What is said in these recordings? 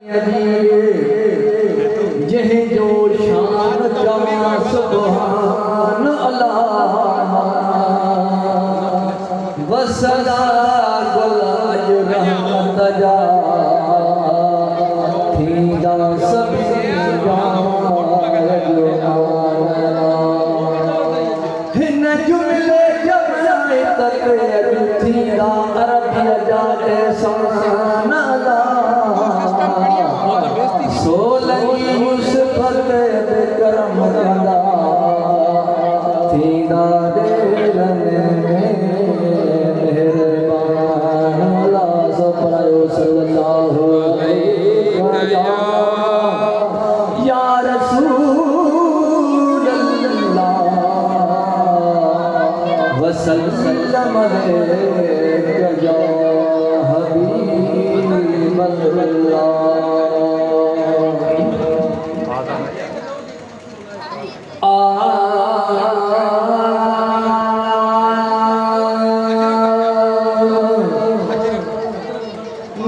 जह जो शान जमा सुभान अल्लाह वसदा गुलाज रहमत जा थींदा सभी हिन जुमले जमाए तक थींदा अरबिया जा एहसान सोलही उस फतेह करम कंदा थींदा देरन मेहरबान अल्लाह सपरायो सल्लल्लाहु अलैहि वसल्लम या रसूल अल्लाह वसल्लम अलैका या हबीब अल्लाह।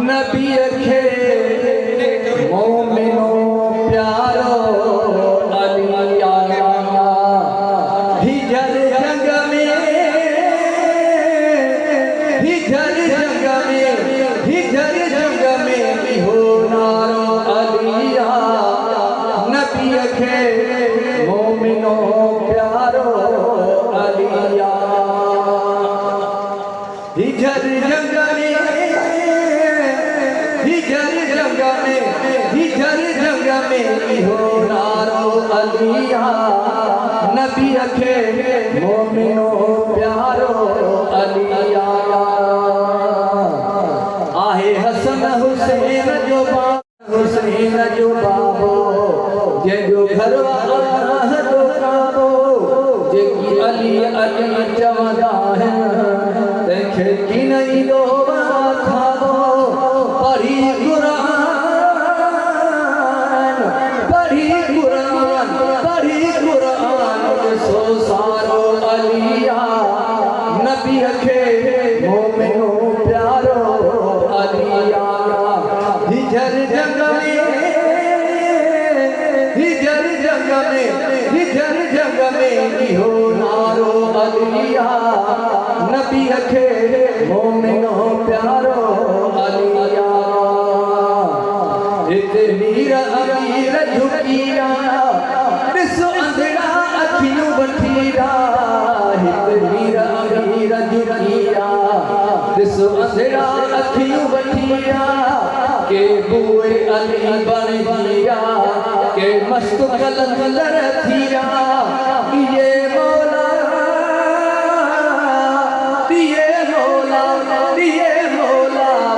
नबी खे मोमिनो प्यारो अली आया हिजर जंग में हो नारो अलिया नबी खे मोमिनो प्यारो अलिया हिजर जंग में हो नारो अलिया नबी खे मोमिनो प्यारो अलिया आहे हसन हुसैन जो बाबो जंहिंजो घर वारो तो काबो जेकी अली अली चवंदा आहिनि तंहिंखे की न ईंदो खाबो पढ़ी कुरान सो सारो अलिया नबी खे मोमिनो प्यारो अलिया हिजर जंग में हो नारो अलिया नबी खे मोमिनो प्यारो अलिया हिते मीर अमीर झुकिया ॾिसो अंधड़ा अखियूं वठीरा हिते मीर अमीर झुकिया ॾिसो अंधड़ा अखियूं वठीरा के बुए अली बणिया के मस्त कलंदर थीरा ये मौला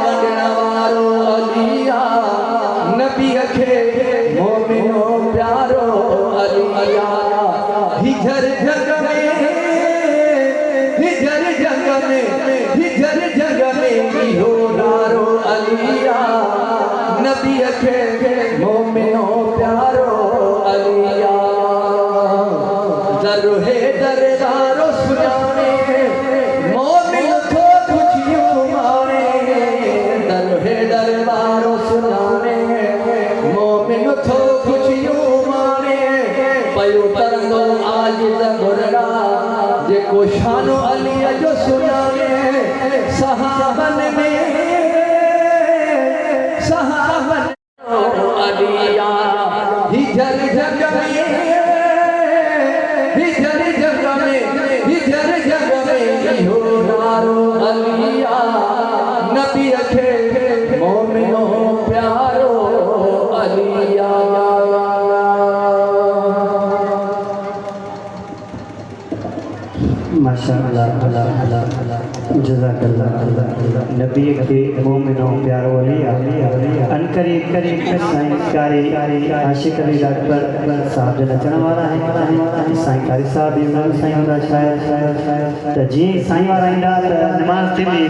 वंडण वारो अलिया नबी खे मोमिनो प्यारो अलिया हिजर जंग में हो नारो अलिया नबी खे मोमिनो प्यारो अलिया दर है दरबारो सुजाने मोमिन थो खुशियों मारे दर है दरबारो सुजाने मोमिन थो खुशियों मारे पयो तरंदो आज ज़बरड़ा जेको शानो अली जो सुजाने सहाबन अलिया हिजर जंग में हो नारो अलिया नबी खे मोमिनो प्यारो अलिया। माशाअल्लाह जज़ाकल्लाह नबी के मोमिनो प्यारो अलिया अनकरी साईं कारी आशिक अली अकबर साहब जो नचण वारा है साईं कारी साहब इमरान साईं वारा शायर त जी साईं वारा ईंदा त नमाज़ थींदी